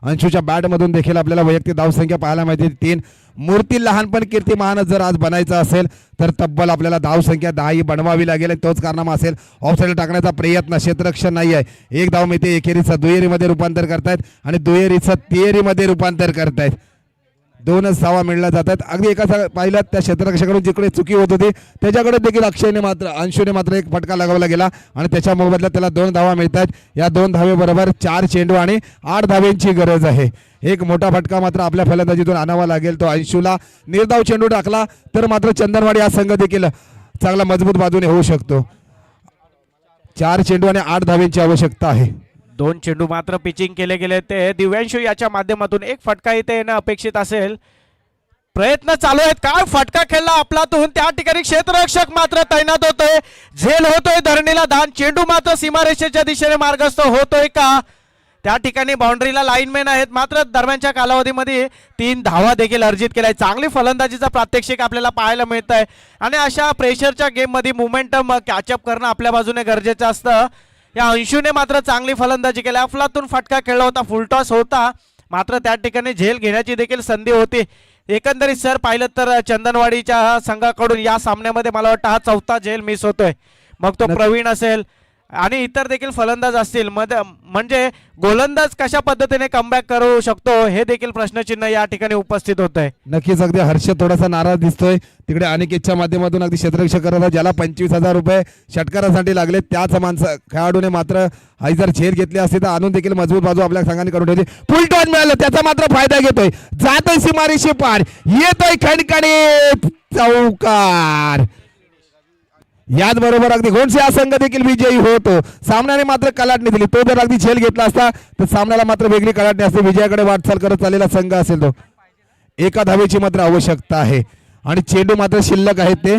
Speaker 1: अंशूच्या बॅटमधून देखील आपल्याला वैयक्तिक धावसंख्या पाहायला मिळते 3. मूर्ती लहानपण कीर्ती महानच जर आज बनायचं असेल तर तब्बल आपल्याला धावसंख्या 10 ही बनवावी लागेल आणि तोच कारनामा असेल. ऑफसाईड टाकण्याचा प्रयत्न, क्षेत्ररक्षण नाही आहे. एक धाव मिळते, एकेरीचं दुहेरीमध्ये रूपांतर करतायत आणि दुहेरीचं तिहेरीमध्ये रूपांतर करतायत. 2च धावा मिळल्या जातात. अगदी एका पाहिलं त्या क्षेत्ररक्षकाकडून जिकडे चुकी होत होती त्याच्याकडे देखील अंशूने मात्र एक फटका लगावला गेला आणि त्याच्या मोबदल्यात त्याला 2 धावा मिळतात. या 2 धावेबरोबर 4 चेंडू आणि 8 धावेंची गरज आहे. एक मोठा फटका मात्र आपल्या फलंदाजीतून आणावा लागेल तो अंशूला. निर्धाव चेंडू टाकला तर मात्र चंदनवाडी हा संघ देखील चांगला मजबूत बाजूने होऊ शकतो. 4 चेंडू आणि 8 धावेंची आवश्यकता आहे.
Speaker 2: 2 चेंडू मात्र पिचिंग केले गेले ते दिव्यांशू याच्या माध्यमातून एक फटका इथे येणं अपेक्षित असेल. प्रयत्न चालू आहेत. काय फटका खेळला आपलातून, त्या ठिकाणी क्षेत्ररक्षक मात्र तैनात होतोय. झेल होतोय धरणीला दान. चेंडू मात्र सीमारेषेच्या दिशेने मार्गस्थ होतोय का, त्या ठिकाणी बाउंड्रीला लाईनमॅन आहेत. मात्र दरम्यानच्या कालावधीमध्ये 3 धावा देखील अर्जित केलाय. चांगली फलंदाजीचा प्रात्यक्षिक आपल्याला पाहायला मिळत आहे आणि अशा प्रेशरच्या गेममध्ये मोमेंटम कॅचअप करणं आपल्या बाजूने गरजेचं असतं. या अंशूने मात्र चांगली फलंदाजी केली. अफलातून फटका खेळला होता, फुलटॉस होता, मात्र त्या ठिकाणी झेल घेण्याची देखील संधी होती. एकंदरीत सर पाहिलं तर चंदनवाडीच्या संघाकडून या सामन्यामध्ये मला वाटतं हा 4था झेल मिस होतोय. मग तो प्रवीण असेल आणि इतर देखील फलंदाज असतील. म्हणजे गोलंदाज कशा पद्धतीने कमबॅक करू शकतो हे देखील प्रश्नचिन्ह या ठिकाणी उपस्थित होत आहे.
Speaker 1: नक्कीच अगदी हर्षद थोडासा नाराज दिसतोय. तिकडे अनिकेतच्या माध्यमातून अगदी क्षेत्ररक्षक करत होता, ज्याला 25,000 रुपये षटकारासाठी लागले त्याच खेळाडूने मात्र आई जर झेल घेतली असते तर आणून देखील मजबूत बाजू आपल्या संघाने करून ठेवली. फुल टॉन मिळालं, त्याचा मात्र फायदा घेतोय. जातोय सीमारेषे पार, येतोय खणखणीत चौकार. याचबरोबर अगदी गोंडसे हा संघ देखील विजयी होतो. सामन्याने मात्र कलाटणी दिली. तो जर अगदी झेल घेतला असता तर सामन्याला मात्र वेगळी कलाटणी असते. विजयाकडे वाटचाल करत चाललेला संघ असेल तो. एका धावेची मात्र आवश्यकता आहे आणि चेंडू मात्र शिल्लक आहेत. ते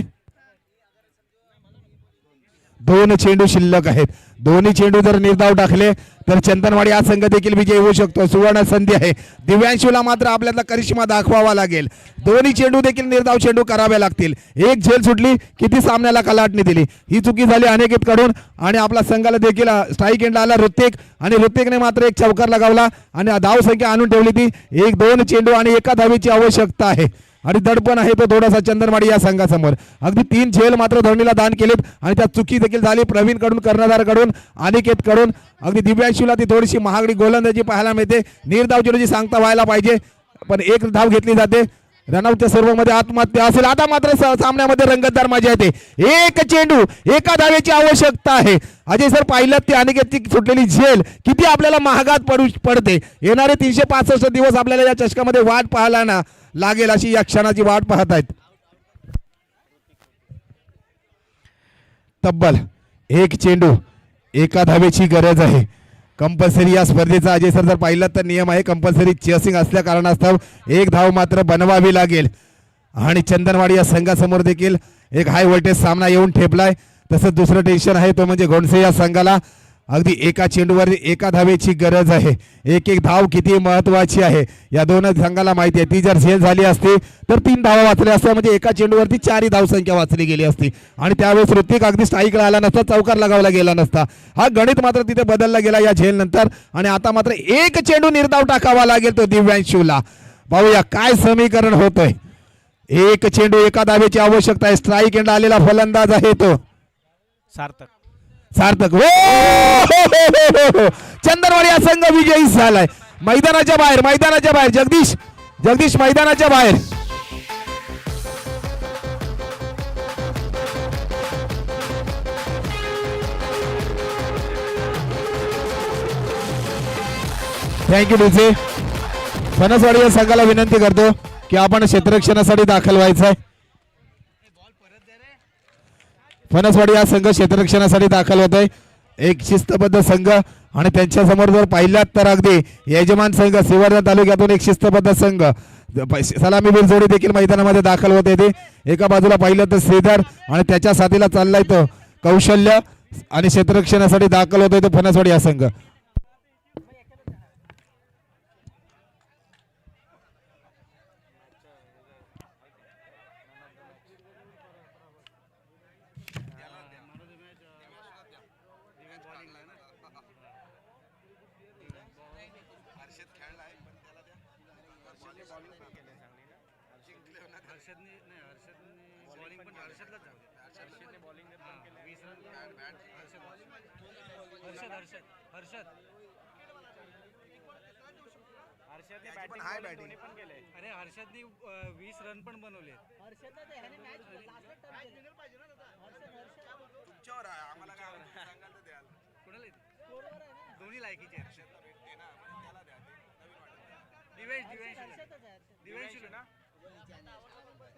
Speaker 1: 2 चेंडू शिल्लक आहेत. दोन्ही चेंडू जर निर्धाव टाकले तर चंदनवाडी हा संघ देखील विजयी होऊ शकतो. सुवर्ण संधी आहे. दिव्यांशूला मात्र आपल्याला करिश्मा दाखवावा लागेल. दोन्ही चेंडू देखील निर्धाव चेंडू करावे लागतील. एक झेल सुटली किती सामन्याला कलाटणी दिली, ही चुकी झाली अनेकेत कडून आणि आपला संघाला देखील स्ट्राईक एंडला आला ऋतिक आणि ऋतिकने मात्र एक चौकार लगावला आणि धाव संख्या आणून ठेवली ती 1-2 चेंडू आणि एका धावेची आवश्यकता आहे. आणि दडपण आहे तो थोडासा चंदनवाडी या संघासमोर. अगदी 3 झेल मात्र धरणीला दान केलेत आणि त्यात चुकी देखील झाली प्रवीण कडून, कर्णधार कडून, अनिकेत कडून. अगदी दिव्यांशूला ती थोडीशी महागडी गोलंदाजी पाहायला मिळते. निर्धाव चेंडूची सांगता व्हायला पाहिजे पण एक धाव घेतली जाते. रनआउटच्या सर्वांमध्ये आत्महत्या असेल. आता मात्र सामन्यामध्ये रंगतदार मजा येते. 1 चेंडू एका धावेची आवश्यकता आहे. अजय सर पाहिलं ती अनिकेतची सुटलेली झेल किती आपल्याला महागात पडते. येणारे 365 दिवस आपल्याला या चषकामध्ये वाट पाहायला ना लागेल अशी या क्षणाची वाट पाहत आहेत. तब्बल 1 चेंडू एका धावेची गरज आहे. कंपल्सरी या स्पर्धेचा अजय सर जर पाहिलं तर नियम आहे कंपल्सरी चेसिंग असल्या कारणास्तव 1 धाव मात्र बनवावी लागेल. आणि चंदनवाडी या संघासमोर देखील एक हाय व्होल्टेज सामना येऊन ठेपलाय. तसंच दुसरं टेन्शन आहे तो म्हणजे गोंडसे या संघाला अगदी एका चेंडूवर एका धावेची गरज आहे. एक धाव किती महत्वाची आहे या दोन संघाला माहिती आहे. ती जर झेल झाली असती तर 3 धावा वाचल्या असत्या म्हणजे एका चेंडूवरती 4 धाव संख्या वाचली गेली असती आणि त्यावेळेस ऋतिक अगदी स्ट्राईकला आला नसता, चौकार लगावला गेला नसता. हा गणित मात्र तिथे बदलला गेला या झेल नंतर आणि आता मात्र 1 चेंडू निर्धाव टाकावा लागेल तो दिव्यांशूला. पाहूया काय समीकरण होतंय. 1 चेंडू एका धावेची आवश्यकता आहे. स्ट्राईक एंड आलेला फलंदाज आहे तो सार्थक. हो चंदनवाडी हा संघ विजयी झालाय. मैदानाच्या बाहेर जगदीश मैदानाच्या बाहेर. Thank you DJ. फणसवाडी या संघाला विनंती करतो की आपण क्षेत्ररक्षणासाठी दाखल व्हायचं आहे. फणसवाडी हा संघ क्षेत्ररक्षणासाठी दाखल होत आहे. एक शिस्तबद्ध संघ आणि त्यांच्या समोर जर पाहिल्यात तर अगदी यजमान संघ श्रीवर्धन तालुक्यातून एक शिस्तबद्ध संघ सलामीवीर जोडी देखील मैदानामध्ये दाखल होते. ते एका बाजूला पाहिलं तर श्रीधर आणि त्याच्या साथीला चाललाय तो कौशल्य आणि क्षेत्ररक्षणासाठी दाखल होतोय तो फणसवाडी हा संघ.
Speaker 4: अरे हर्षदनी 20 रन पण बनवले. दोन्ही लायकीचे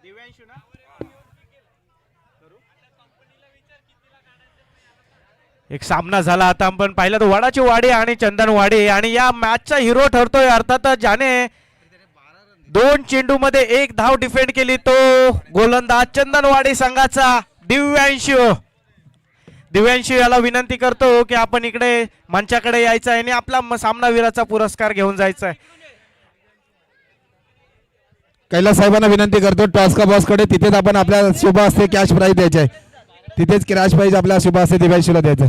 Speaker 4: दिव्यांशू ना
Speaker 2: एक सामना झाला आता आपण पाहिलं तर वडाची वाडी आणि चंदन वाडी आणि या मॅचचा हिरो ठरतोय अर्थात ज्याने 2 चेंडू मध्ये 1 धाव डिफेंड केली तो गोलंदाज चंदनवाडी संघाचा दिव्यांशू. दिव्यांशू याला विनंती करतो की आपण इकडे मंचाकडे यायचं आहे आणि आपला सामनावीराचा पुरस्कार घेऊन जायचा आहे.
Speaker 1: कैलास साहेबांना विनंती करतो टॉस का बॉस कडे तिथेच आपण आपल्या शुभ हस्ते कॅश प्राइज द्यायचे आहे. तिथेच कॅश प्राइज आपल्या शुभ हस्ते दिव्यांशूला द्यायचं आहे.